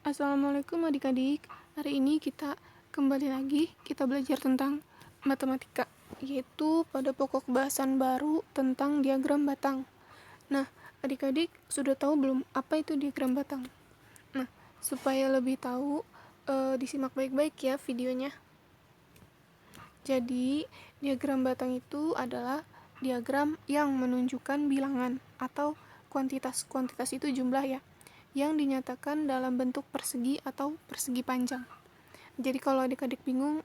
Assalamualaikum adik-adik. Hari ini kita kembali lagi kita belajar tentang matematika, yaitu pada pokok bahasan baru tentang diagram batang. Nah, adik-adik sudah tahu belum apa itu diagram batang? Nah, supaya lebih tahu, disimak baik-baik ya videonya. Jadi, diagram batang itu adalah diagram yang menunjukkan bilangan atau kuantitas. Kuantitas itu jumlah ya, yang dinyatakan dalam bentuk persegi atau persegi panjang. Jadi kalau adik-adik bingung,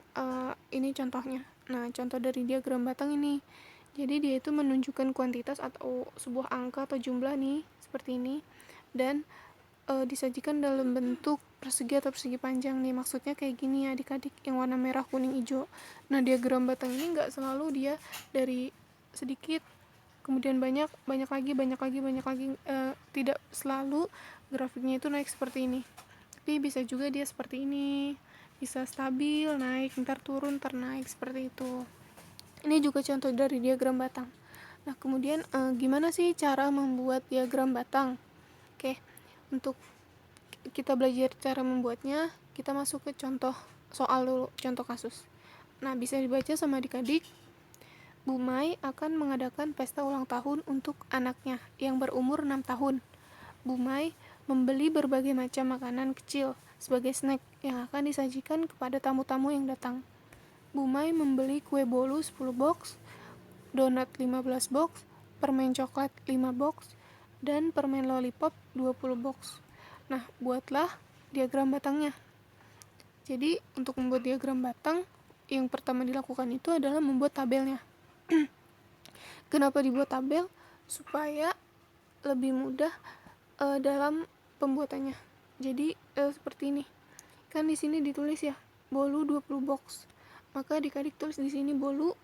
ini contohnya. Nah, contoh dari diagram batang ini. Jadi dia itu menunjukkan kuantitas atau sebuah angka atau jumlah nih, seperti ini. Dan disajikan dalam bentuk persegi atau persegi panjang nih. Maksudnya kayak gini ya adik-adik, yang warna merah, kuning, hijau. Nah, diagram batang ini nggak selalu dia dari sedikit kemudian banyak lagi, tidak selalu grafiknya itu naik seperti ini, tapi bisa juga dia seperti ini, bisa stabil, naik, ntar turun, ntar naik, seperti itu. Ini juga contoh dari diagram batang. Nah, kemudian gimana sih cara membuat diagram batang? Oke, untuk kita belajar cara membuatnya, kita masuk ke contoh soal dulu, contoh kasus. Nah, bisa dibaca sama adik-adik. Bu Mai akan mengadakan pesta ulang tahun untuk anaknya yang berumur 6 tahun. Bu Mai membeli berbagai macam makanan kecil sebagai snack yang akan disajikan kepada tamu-tamu yang datang. Bu Mai membeli kue bolu 10 box, donat 15 box, permen coklat 5 box, dan permen lollipop 20 box. Nah, buatlah diagram batangnya. Jadi, untuk membuat diagram batang, yang pertama dilakukan itu adalah membuat tabelnya. Kenapa dibuat tabel? Supaya lebih mudah dalam pembuatannya. Jadi seperti ini. Kan di sini ditulis ya, bolu 20 box. Maka adik-adik tulis di sini bolu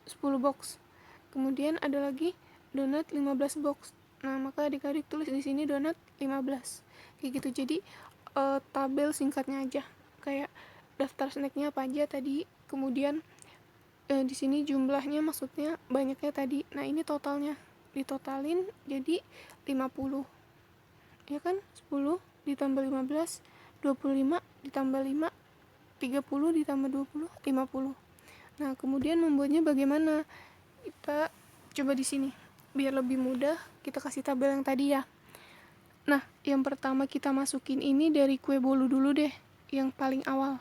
10 box. Kemudian ada lagi donat 15 box. Nah, maka adik-adik tulis di sini donat 15. Kayak gitu. Jadi tabel singkatnya aja. Kayak daftar snacknya apa aja tadi, kemudian di sini jumlahnya, maksudnya banyaknya tadi. Nah, ini totalnya ditotalin jadi 50 ya kan, 10 ditambah 15, 25 ditambah 5, 30 ditambah 20, 50. Nah, kemudian membuatnya bagaimana? Kita coba di sini biar lebih mudah, kita kasih tabel yang tadi ya. Nah, yang pertama kita masukin ini dari kue bolu dulu deh, yang paling awal.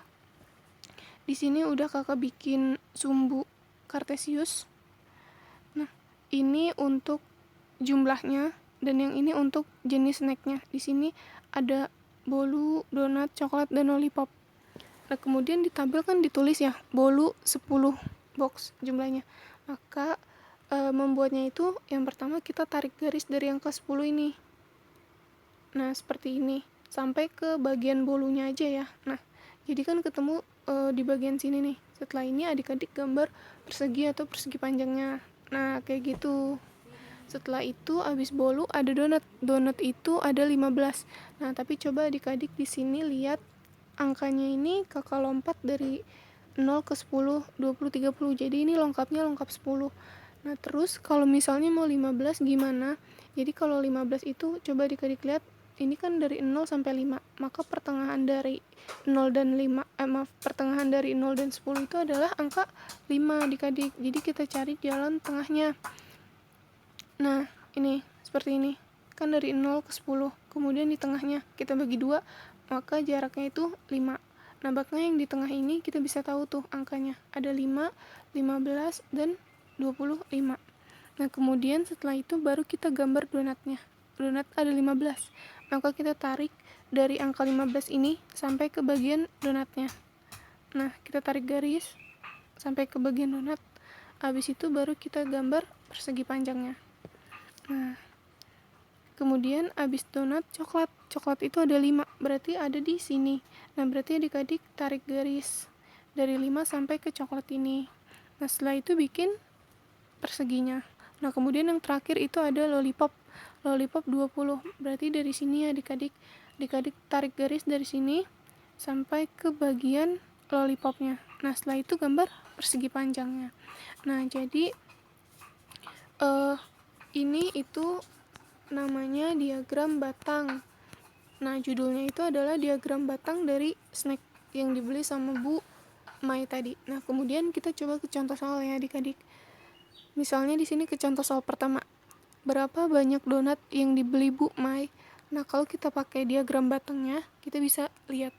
Di sini udah kakak bikin sumbu kartesius. Nah, ini untuk jumlahnya, dan yang ini untuk jenis snacknya. Di sini ada bolu, donat, coklat, dan lollipop. Nah, kemudian di tabel kan ditulis ya, bolu 10 box jumlahnya. Maka membuatnya itu yang pertama kita tarik garis dari angka 10 ini. Nah, seperti ini. Sampai ke bagian bolunya aja ya. Nah, jadi kan ketemu di bagian sini nih. Setelah ini adik-adik gambar persegi atau persegi panjangnya. Nah, kayak gitu. Setelah itu abis bolu ada donat. Donat itu ada 15. Nah, tapi coba adik-adik di sini lihat angkanya ini kakak lompat dari 0 ke 10, 20, 30. Jadi ini lengkapnya lengkap 10. Nah, terus kalau misalnya mau 15 gimana? Jadi kalau 15 itu coba adik-adik lihat, ini kan dari 0 sampai 5, maka pertengahan dari 0 dan 5, pertengahan dari 0 dan 10 itu adalah angka 5 adik-adik. Jadi kita cari jalan tengahnya. Nah, ini seperti ini. Kan dari 0 ke 10, kemudian di tengahnya kita bagi 2, maka jaraknya itu 5. Nah, maka yang di tengah ini kita bisa tahu tuh angkanya. Ada 5, 15, dan 25. Nah, kemudian setelah itu baru kita gambar donatnya. Donat ada 15. Maka kita tarik dari angka 15 ini sampai ke bagian donatnya. Nah, kita tarik garis sampai ke bagian donat. Habis itu baru kita gambar persegi panjangnya. Nah, kemudian habis donat coklat. Coklat itu ada 5, berarti ada di sini. Nah, berarti adik-adik tarik garis dari 5 sampai ke coklat ini. Nah, setelah itu bikin perseginya. Nah, kemudian yang terakhir itu ada lollipop. Lollipop 20. Berarti dari sini adik-adik tarik garis dari sini sampai ke bagian lollipopnya. Nah, setelah itu gambar persegi panjangnya. Nah, jadi ini itu namanya diagram batang. Nah, judulnya itu adalah diagram batang dari snack yang dibeli sama Bu Mai tadi. Nah, kemudian kita coba ke contoh soal ya adik-adik. Misalnya di sini ke contoh soal pertama. Berapa banyak donat yang dibeli Bu Mai? Nah, kalau kita pakai diagram batangnya, kita bisa lihat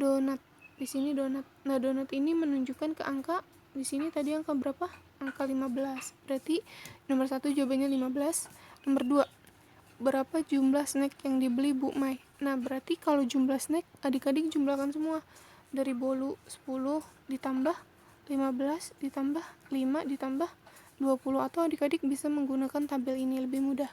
donat. Di sini donat. Nah, donat ini menunjukkan ke angka, di sini tadi angka berapa? Angka 15. Berarti nomor 1 jawabannya 15. Nomor 2, berapa jumlah snack yang dibeli Bu Mai? Nah, berarti kalau jumlah snack, adik-adik jumlahkan semua. Dari bolu 10 ditambah 15 ditambah 5 ditambah 20, atau adik-adik bisa menggunakan tabel ini lebih mudah.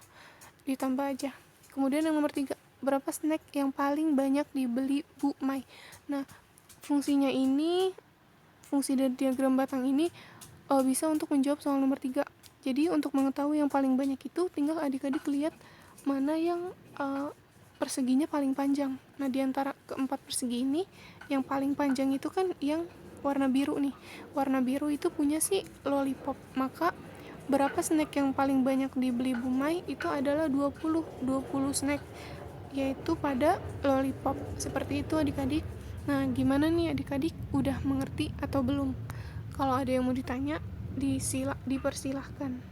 Ditambah aja. Kemudian yang nomor 3, berapa snack yang paling banyak dibeli Bu Mai? Nah, fungsi dari diagram batang ini bisa untuk menjawab soal nomor 3. Jadi untuk mengetahui yang paling banyak itu, tinggal adik-adik lihat mana yang perseginya paling panjang. Nah, di antara keempat persegi ini, yang paling panjang itu kan yang warna biru nih. Warna biru itu punya si lollipop. Maka berapa snack yang paling banyak dibeli Bu Mai itu adalah 20 snack, yaitu pada lollipop. Seperti itu adik-adik. Nah, gimana nih adik-adik? Udah mengerti atau belum? Kalau ada yang mau ditanya, dipersilahkan.